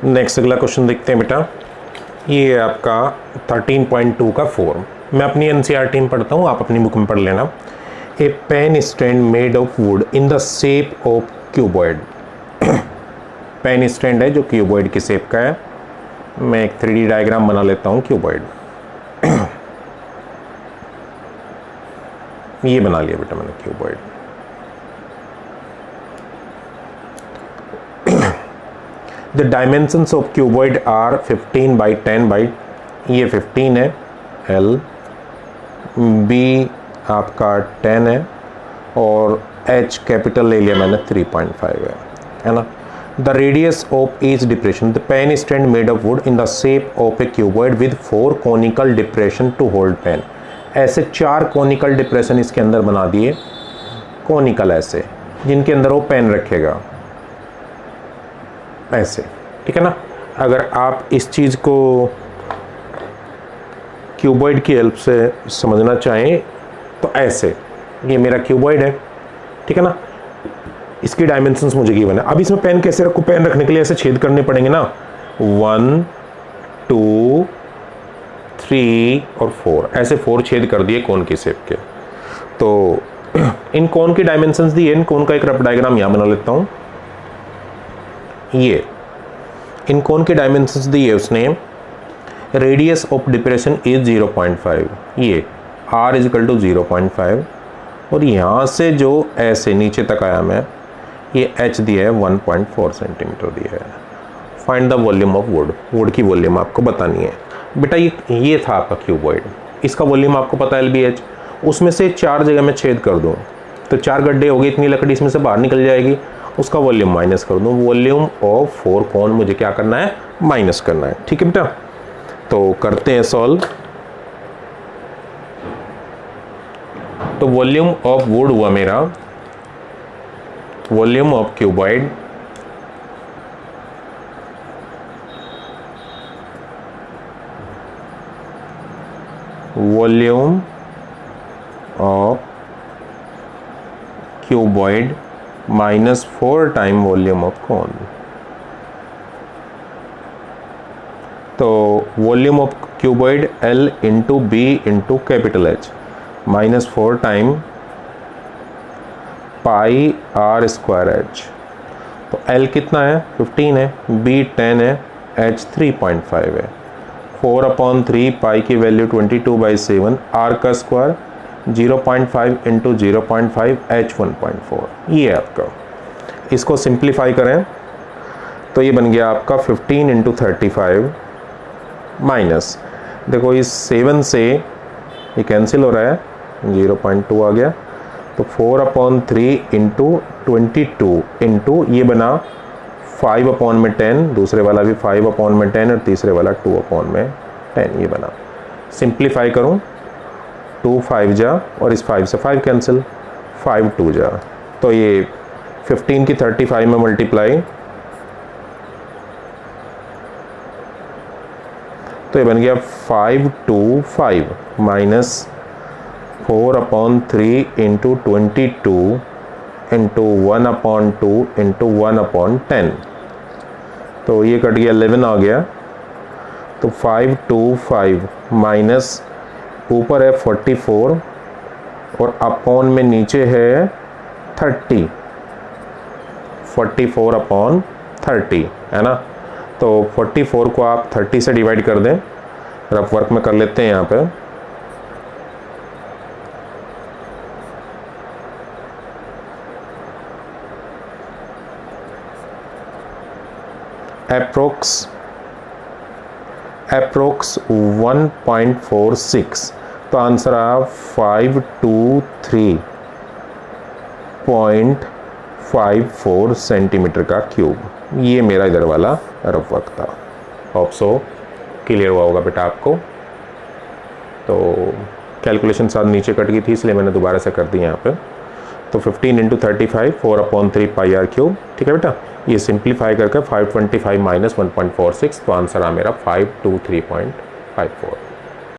Next अगला question देखते हैं बेटा। ये है आपका 13.2 का 4। मैं अपनी एनसीईआरटी में पढ़ता हूँ, आप अपनी बुक में पढ़ लेना। A pen stand made of wood in the shape of cuboid. Pen stand है जो क्यूबॉइड की शेप का है। मैं एक 3D डायग्राम बना लेता हूँ क्यूबॉइड। ये बना लिया बेटा मैंने cuboid. The dimensions of cuboid are 15 by 10 by, ये 15 है L, B आपका 10 है और H कैपिटल ले लिया मैंने 3.5 है ना। The radius of each depression, the pen stand made of wood in the shape of a cuboid with 4 conical depression to hold pen. ऐसे 4 कॉनिकल डिप्रेशन इसके अंदर बना दिए, कॉनिकल ऐसे, जिनके अंदर वो पेन रखेगा ऐसे, ठीक है ना। अगर आप इस चीज़ को क्यूबॉइड की हेल्प से समझना चाहें तो ऐसे, ये मेरा क्यूबॉइड है, ठीक है ना। इसकी डायमेंशंस मुझे गिवन है। अब इसमें पेन कैसे रखूँ? पेन रखने के लिए ऐसे छेद करने पड़ेंगे ना, 1 2 3 और 4, ऐसे 4 छेद कर दिए कोन की शेप के। तो इन कोन की डायमेंशंस दिए, इन कोन का एक रफ डायग्राम यहाँ बना लेता हूँ। ये इन कोन के डायमेंशंस दिए उसने। रेडियस ऑफ डिप्रेशन इज 0.5, ये r इज इक्वल टू 0.5, और यहाँ से जो ऐसे नीचे तक आया मैं, ये h दिया है 1.4 सेंटीमीटर दिया है। Find the volume of would, would की वॉल्यूम आपको बतानी है बेटा। ये था आपका क्यूबॉइड, इसका वॉल्यूम आपको पता है LBH। उसमें से 4 जगह मैं छेद कर दूँ तो 4 गड्ढे हो गए, इतनी लकड़ी इसमें से बाहर निकल जाएगी। उसका वॉल्यूम माइनस कर दूँ, वॉल्यूम ऑफ 4 कोन मुझे क्या करना है? माइनस करना है, ठीक है बेटा। तो करते हैं सॉल्व। तो वॉल्यूम ऑफ वुड हुआ मेरा, volume of cuboid volume of cuboid minus 4 time volume of cone. तो volume of cuboid L into B into capital H minus 4 time pi R square H। तो L कितना है? 15 है, B 10 है, H 3.5 है। 4/3 पाई की वैल्यू 22/7, R का square 0.5 into 0.5 H 1.4, ये है आपका। इसको सिंप्लीफाई करें तो ये बन गया आपका 15 इंटू 35 माइनस, देखो इस 7 से ये कैंसिल हो रहा है, 0.2 आ गया। तो 4/3 इंटू 22 इंटू ये बना 5/10, दूसरे वाला भी 5/10 और तीसरे वाला 2/10, ये बना। सिंप्लीफाई करूं, 2 5 जा और इस 5 से 5 कैंसिल, 5 2 जा। तो ये 15 की 35 में मल्टीप्लाई, तो ये बन गया 525 माइनस 4/3 इंटू 22 इंटू 1/2 इंटू 1/10। तो ये कट गया 11 आ गया। तो 525 माइनस ऊपर है 44 और अपॉन में नीचे है 30, 44/30 है ना। तो 44 को आप 30 से डिवाइड कर दें, रफ वर्क में कर लेते हैं यहाँ पे। अप्रोक्स 1.46, तो आंसर आया 523.54 सेंटीमीटर का क्यूब। ये मेरा इधर वाला रफ वर्क था। होप सो क्लियर हुआ होगा बेटा आपको। तो कैलकुलेशन साथ नीचे कट गई थी इसलिए मैंने दोबारा से कर दी यहाँ पे। तो 15 इंटू 35 4/3 पाई आर क्यूब, ठीक है बेटा। ये सिंप्लीफाई करके 525 माइनस 1.46, तो आंसर आ मेरा 523.54।